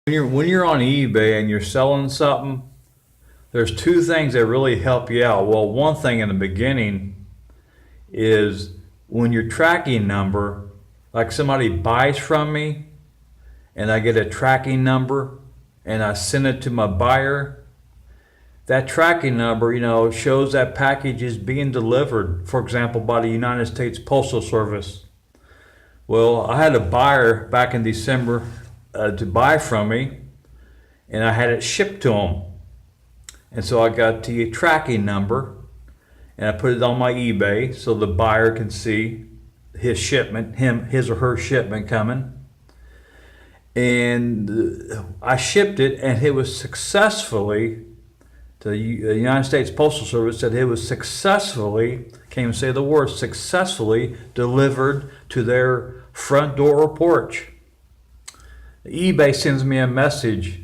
When you're on eBay and you're selling something, there's two things that really help you out. Well, one thing in the beginning is when your tracking number, like somebody buys from me and I get a tracking number and I send it to my buyer, that tracking number, shows that package is being delivered, for example, by the United States Postal Service. Well, I had a buyer back in December to buy from me, and I had it shipped to him. And so I got the tracking number, and I put it on my eBay so the buyer can see his shipment, his or her shipment coming. And I shipped it, and it was successfully, the United States Postal Service said it was successfully, can't even say the word, successfully delivered to their front door or porch. eBay sends me a message.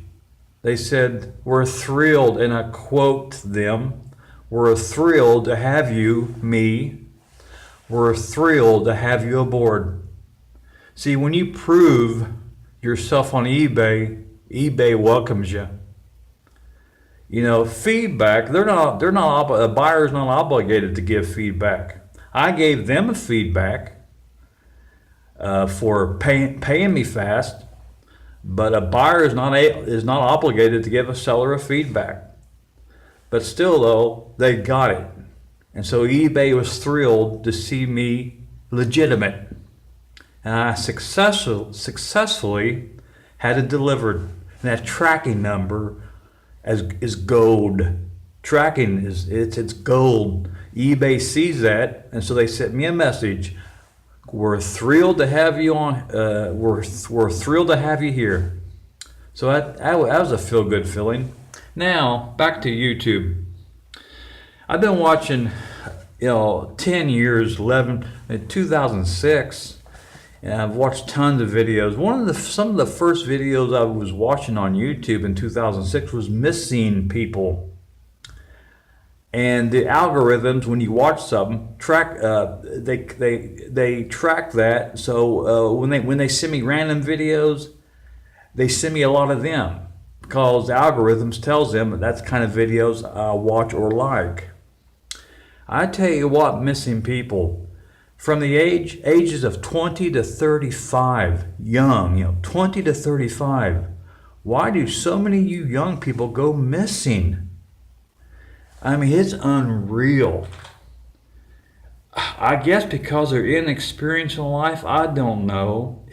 They said, "We're thrilled," and I quote them, "We're thrilled to have you, we're thrilled to have you aboard." See, when you prove yourself on eBay, eBay welcomes you. Feedback, a buyer's not obligated to give feedback. I gave them a feedback for paying me fast. But a buyer is not obligated to give a seller a feedback. But still, though, they got it. And so eBay was thrilled to see me legitimate. And I successfully had it delivered. And that tracking number is gold. Tracking it's gold. eBay sees that, and so they sent me a message. We're thrilled to have you on. We're thrilled to have you here. So that was a feel-good feeling. Now back to YouTube. I've been watching, 10 years, 2006, and I've watched tons of videos. Some of the first videos I was watching on YouTube in 2006 was missing people. And the algorithms, when you watch something, they track that. So when they send me random videos, they send me a lot of them because the algorithms tells them that's the kind of videos I watch or like. I tell you what, missing people from the ages of 20 to 35, young, 20 to 35. Why do so many of you young people go missing? I mean, it's unreal. I guess because they're inexperienced in life, I don't know.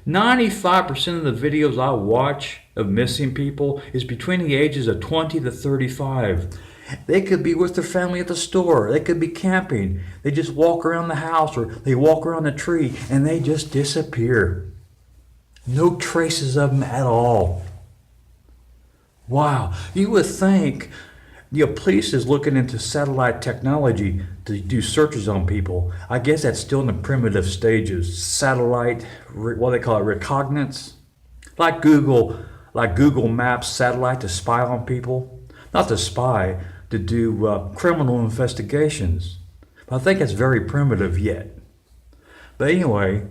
95% of the videos I watch of missing people is between the ages of 20 to 35. They could be with their family at the store. They could be camping. They just walk around the house or they walk around the tree and they just disappear. No traces of them at all. Wow. You would think police is looking into satellite technology to do searches on people. I guess that's still in the primitive stages. Satellite, what they call it, recognizance, like Google Maps satellite to spy on people. Not to spy, to do criminal investigations. But I think it's very primitive yet. But anyway,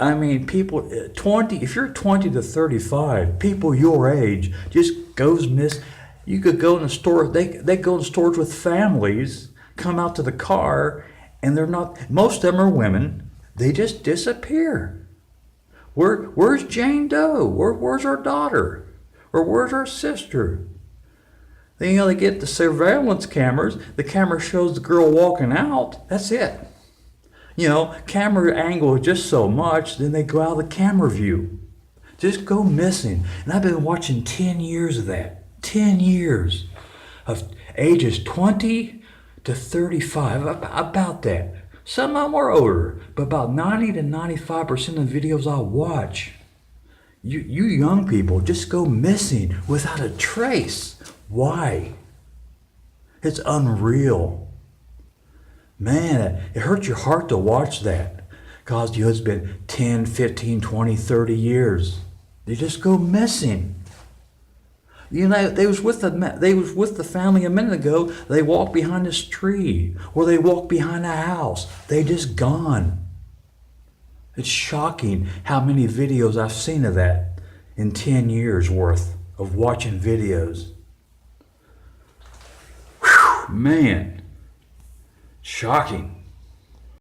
I mean, people 20. If you're 20 to 35, people your age just goes miss. You could go in the store, they go in stores with families, come out to the car, and most of them are women, they just disappear. Where's Jane Doe? Where's our daughter? Or where's our sister? Then, they get the surveillance cameras, the camera shows the girl walking out, that's it. Camera angle is just so much, then they go out of the camera view. Just go missing. And I've been watching 10 years of that. 10 years of ages 20 to 35, about that. Some of them are older, but about 90 to 95% of the videos I watch, you young people just go missing without a trace. Why? It's unreal. Man, it hurts your heart to watch that because it's been 10, 15, 20, 30 years. They just go missing. They was with the family a minute ago. They walked behind this tree, or they walked behind a house. They just gone. It's shocking how many videos I've seen of that. in 10 years worth of watching videos. Whew, man, shocking.